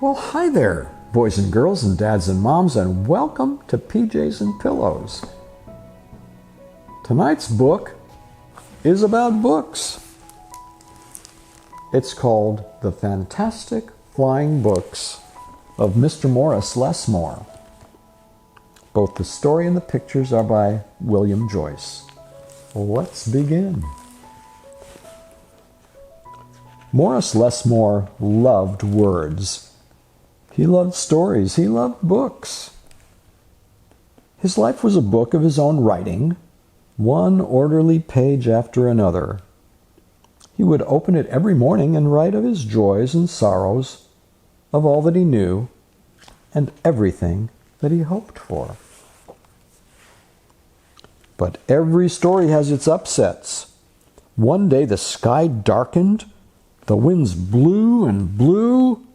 Well, hi there, boys and girls and dads and moms, and welcome to PJs and Pillows. Tonight's book is about books. It's called The Fantastic Flying Books of Mr. Morris Lessmore. Both the story and the pictures are by William Joyce. Let's begin. Morris Lessmore loved words. He loved stories. He loved books. His life was a book of his own writing, one orderly page after another. He would open it every morning and write of his joys and sorrows, of all that he knew, and everything that he hoped for. But every story has its upsets. One day the sky darkened, the winds blew and blew,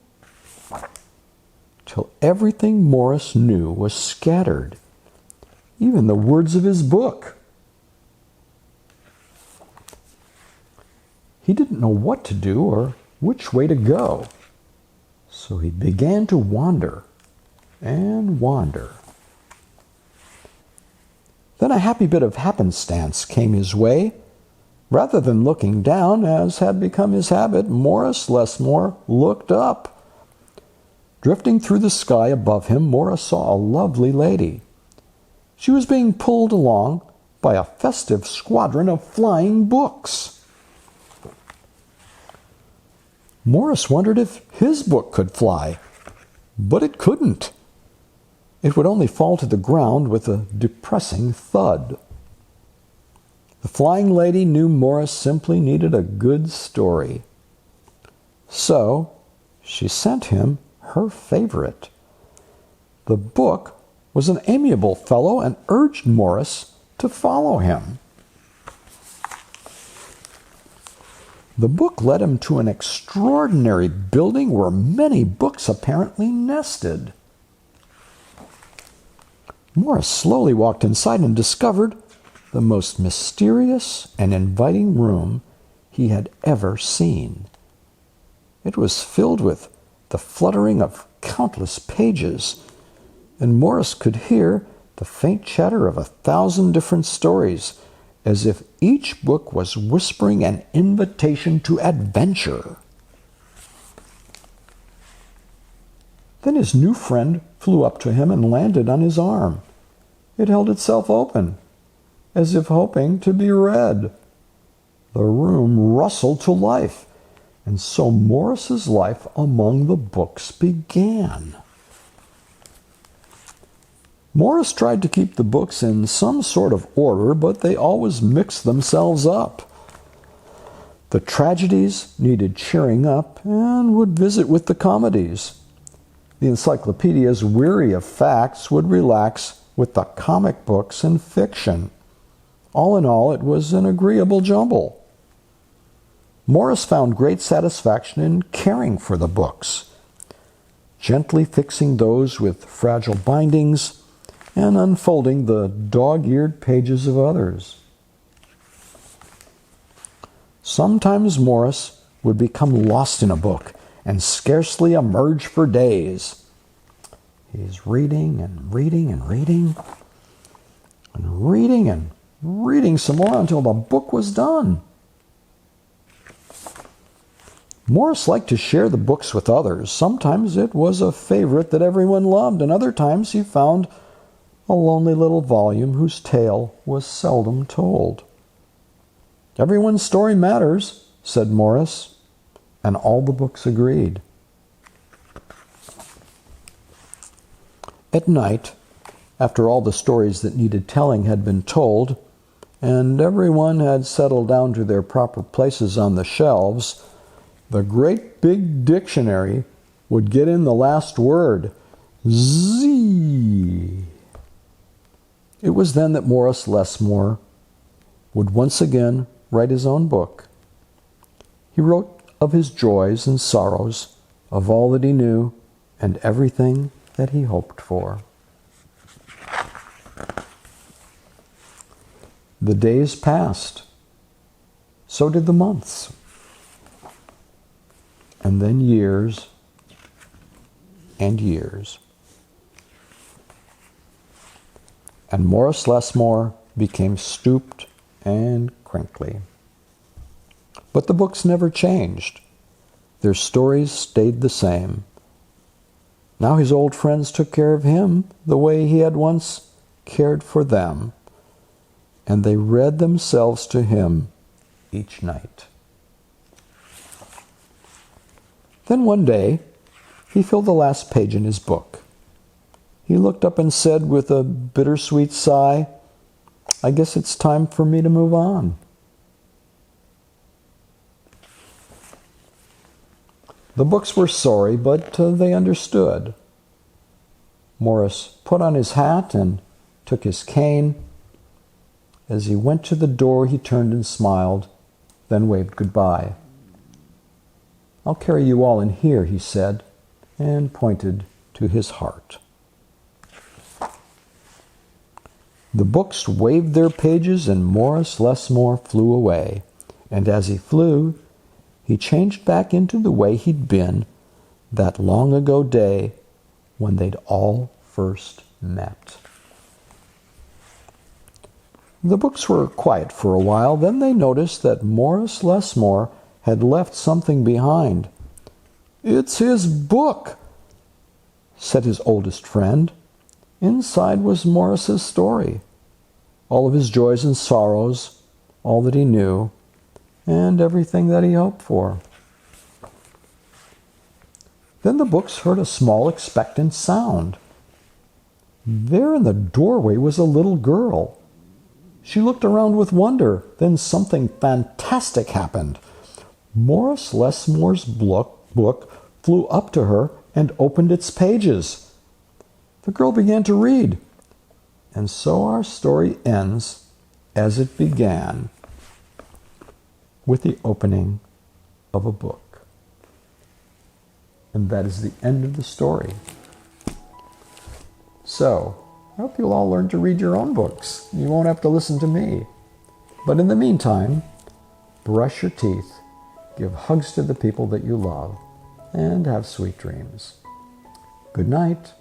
till everything Morris knew was scattered, even the words of his book. He didn't know what to do or which way to go, so he began to wander and wander. Then a happy bit of happenstance came his way. Rather than looking down, as had become his habit, Morris Lessmore looked up. Drifting through the sky above him, Morris saw a lovely lady. She was being pulled along by a festive squadron of flying books. Morris wondered if his book could fly, but it couldn't. It would only fall to the ground with a depressing thud. The flying lady knew Morris simply needed a good story. So she sent him her favorite. The book was an amiable fellow and urged Morris to follow him. The book led him to an extraordinary building where many books apparently nested. Morris slowly walked inside and discovered the most mysterious and inviting room he had ever seen. It was filled with the fluttering of countless pages, and Morris could hear the faint chatter of 1,000 different stories, as if each book was whispering an invitation to adventure. Then his new friend flew up to him and landed on his arm. It held itself open, as if hoping to be read. The room rustled to life, and so Morris's life among the books began. Morris tried to keep the books in some sort of order, but they always mixed themselves up. The tragedies needed cheering up and would visit with the comedies. The encyclopedias, weary of facts, would relax with the comic books and fiction. All in all, it was an agreeable jumble. Morris found great satisfaction in caring for the books, gently fixing those with fragile bindings and unfolding the dog-eared pages of others. Sometimes Morris would become lost in a book and scarcely emerge for days. He's reading and reading and reading and reading and reading some more until the book was done. Morris liked to share the books with others. Sometimes it was a favorite that everyone loved, and other times he found a lonely little volume whose tale was seldom told. Everyone's story matters, said Morris, and all the books agreed. At night, after all the stories that needed telling had been told, and everyone had settled down to their proper places on the shelves, the great big dictionary would get in the last word, Z. It was then that Morris Lessmore would once again write his own book. He wrote of his joys and sorrows, of all that he knew, and everything that he hoped for. The days passed. So did the months. And then years and years. And Morris Lessmore became stooped and crinkly. But the books never changed. Their stories stayed the same. Now his old friends took care of him the way he had once cared for them, and they read themselves to him each night. Then one day, he filled the last page in his book. He looked up and said with a bittersweet sigh, "I guess it's time for me to move on." The books were sorry, but they understood. Morris put on his hat and took his cane. As he went to the door, he turned and smiled, then waved goodbye. "I'll carry you all in here," he said, and pointed to his heart. The books waved their pages, and Morris Lessmore flew away. And as he flew, he changed back into the way he'd been that long ago day when they'd all first met. The books were quiet for a while. Then they noticed that Morris Lessmore had left something behind. "It's his book," said his oldest friend. Inside was Morris's story, all of his joys and sorrows, all that he knew, and everything that he hoped for. Then the books heard a small expectant sound. There in the doorway was a little girl. She looked around with wonder. Then something fantastic happened. Morris Lessmore's book flew up to her and opened its pages. The girl began to read. And so our story ends as it began, with the opening of a book. And that is the end of the story. So, I hope you'll all learn to read your own books. You won't have to listen to me. But in the meantime, brush your teeth, give hugs to the people that you love, and have sweet dreams. Good night.